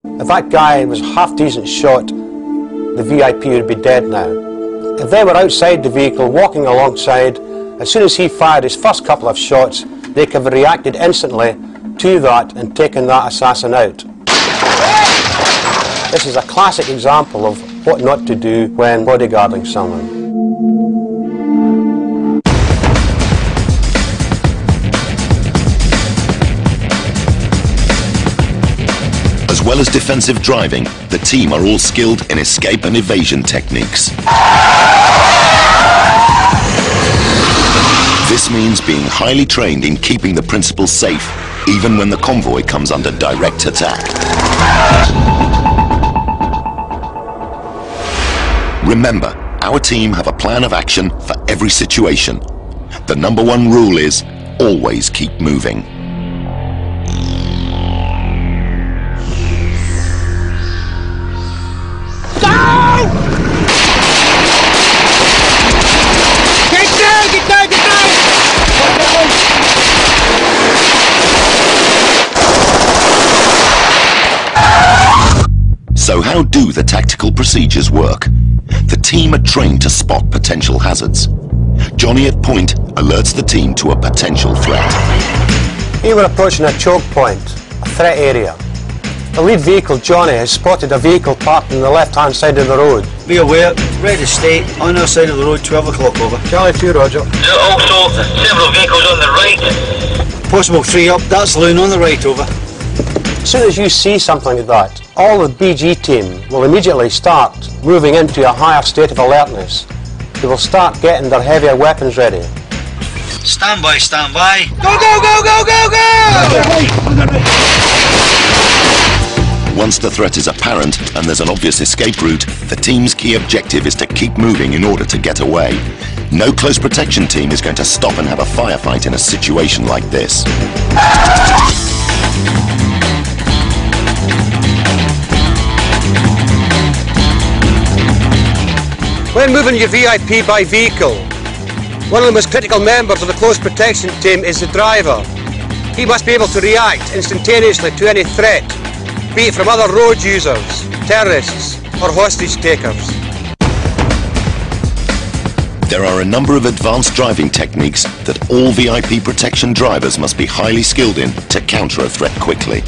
If that guy was a half-decent shot, the VIP would be dead now. If they were outside the vehicle, walking alongside, as soon as he fired his first couple of shots, they could have reacted instantly to that and taken that assassin out. This is a classic example of what not to do when bodyguarding someone. As well as defensive driving, the team are all skilled in escape and evasion techniques. This means being highly trained in keeping the principal safe, even when the convoy comes under direct attack. Remember, our team have a plan of action for every situation. The #1 rule is, always keep moving. So how do the tactical procedures work? The team are trained to spot potential hazards. Johnny at point alerts the team to a potential threat. Here we're approaching a choke point, a threat area. The lead vehicle, Johnny, has spotted a vehicle parked on the left-hand side of the road. Be aware, ready to stay on our side of the road, 12 o'clock over. Charlie 2, Roger. There are also several vehicles on the right. Possible 3 up, that's Loon on the right, over. As soon as you see something like that, all the BG team will immediately start moving into a higher state of alertness. They will start getting their heavier weapons ready. Stand by, stand by. Go, go, go, go, go, go! Once the threat is apparent and there's an obvious escape route, the team's key objective is to keep moving in order to get away. No close protection team is going to stop and have a firefight in a situation like this. When moving your VIP by vehicle, one of the most critical members of the close protection team is the driver. He must be able to react instantaneously to any threat, be it from other road users, terrorists, or hostage takers. There are a number of advanced driving techniques that all VIP protection drivers must be highly skilled in to counter a threat quickly.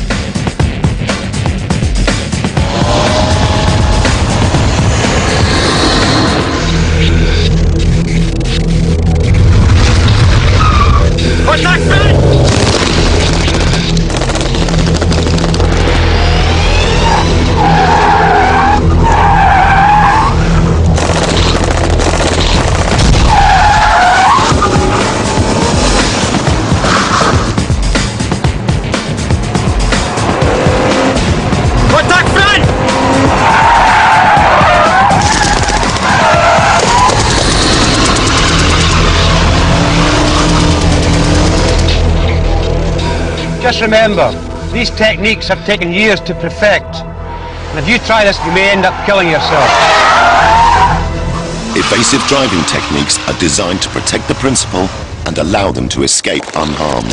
Just remember, these techniques have taken years to perfect. And if you try this, you may end up killing yourself. Evasive driving techniques are designed to protect the principal and allow them to escape unharmed.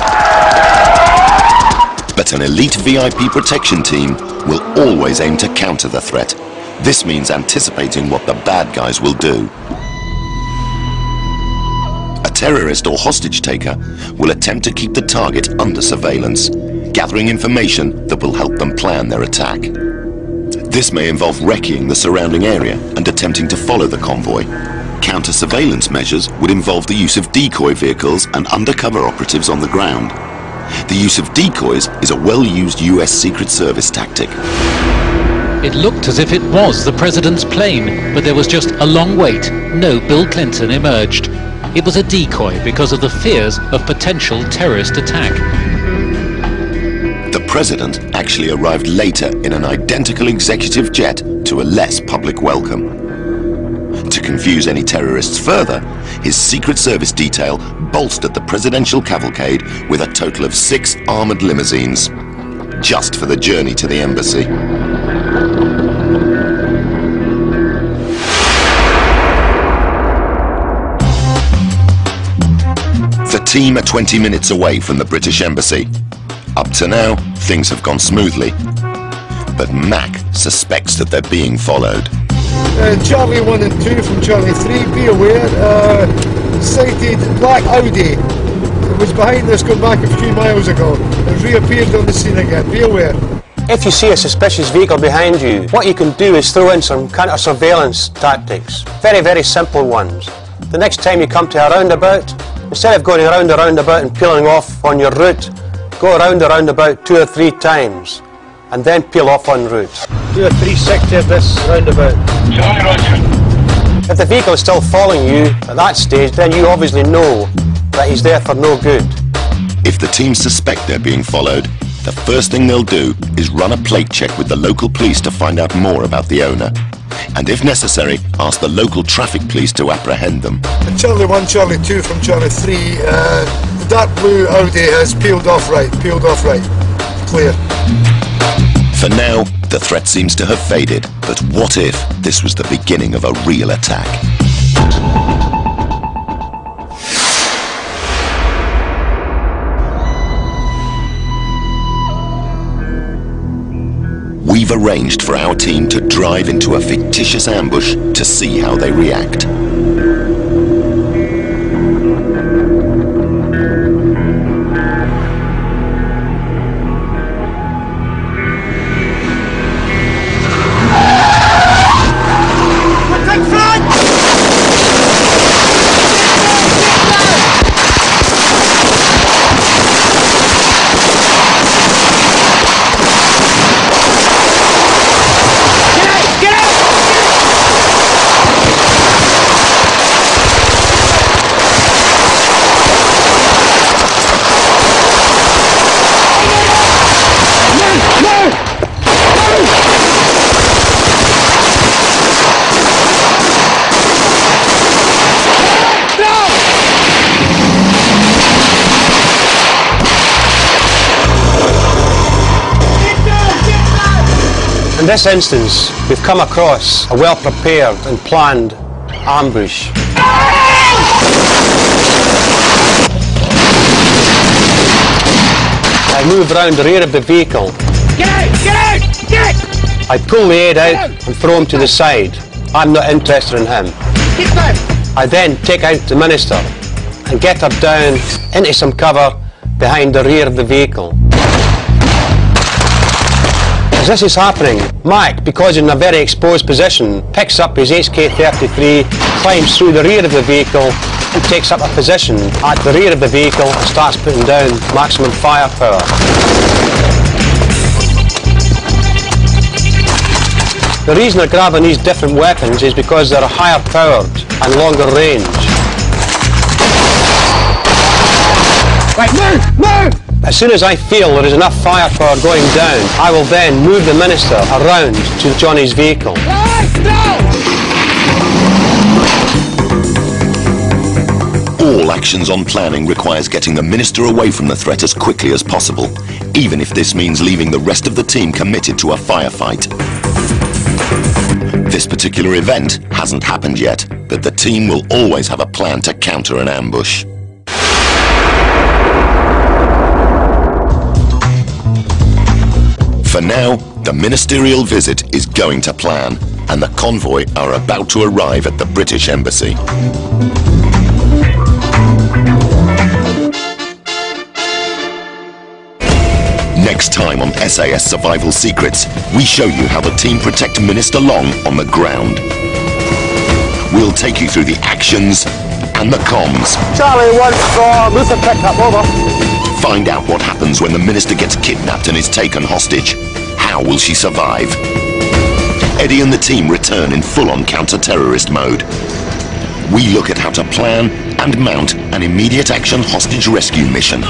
But an elite VIP protection team will always aim to counter the threat. This means anticipating what the bad guys will do. A terrorist or hostage taker will attempt to keep the target under surveillance, gathering information that will help them plan their attack. This may involve wrecking the surrounding area and attempting to follow the convoy. Counter-surveillance measures would involve the use of decoy vehicles and undercover operatives on the ground. The use of decoys is a well-used US Secret Service tactic. It looked as if it was the president's plane, but there was just a long wait. No Bill Clinton emerged. It was a decoy because of the fears of potential terrorist attack. The president actually arrived later in an identical executive jet to a less public welcome. To confuse any terrorists further, his Secret Service detail bolstered the presidential cavalcade with a total of 6 armored limousines, just for the journey to the embassy. The team are 20 minutes away from the British Embassy. Up to now, things have gone smoothly. But Mac suspects that they're being followed. Charlie 1 and 2 from Charlie 3, be aware. Sighted black Audi. It was behind us going back a few miles ago. It reappeared on the scene again, be aware. If you see a suspicious vehicle behind you, what you can do is throw in some counter-surveillance tactics. Very, very simple ones. The next time you come to a roundabout, instead of going around the roundabout and peeling off on your route, go around the roundabout 2 or 3 times and then peel off en route. Do a 360 of this roundabout. Charlie, roger. If the vehicle is still following you at that stage, then you obviously know that he's there for no good. If the team suspect they're being followed, the first thing they'll do is run a plate check with the local police to find out more about the owner. And if necessary, ask the local traffic police to apprehend them. Charlie 1, Charlie 2 from Charlie 3. The dark blue Audi has peeled off right. Clear. For now, the threat seems to have faded, but what if this was the beginning of a real attack? We've arranged for our team to drive into a fictitious ambush to see how they react. In this instance, we've come across a well-prepared and planned ambush. I move round the rear of the vehicle. Get out! Get out! Get out! I pull the head out and throw him to the side. I'm not interested in him. Get back! I then take out the minister and get her down into some cover behind the rear of the vehicle. As this is happening, Mike, because in a very exposed position, picks up his HK-33, climbs through the rear of the vehicle and takes up a position at the rear of the vehicle and starts putting down maximum firepower. The reason they're grabbing these different weapons is because they're higher powered and longer range. Right, move! Move! As soon as I feel there is enough firepower going down, I will then move the minister around to Johnny's vehicle. All actions on planning requires getting the minister away from the threat as quickly as possible, even if this means leaving the rest of the team committed to a firefight. This particular event hasn't happened yet, but the team will always have a plan to counter an ambush. For now, the ministerial visit is going to plan, and the convoy are about to arrive at the British Embassy. Next time on SAS Survival Secrets, we show you how the team protect Minister Long on the ground. We'll take you through the actions and the comms. Charlie 1 for Luther pickup, over. Find out what happens when the minister gets kidnapped and is taken hostage. How will she survive? Eddie and the team return in full-on counter-terrorist mode. We look at how to plan and mount an immediate action hostage rescue mission.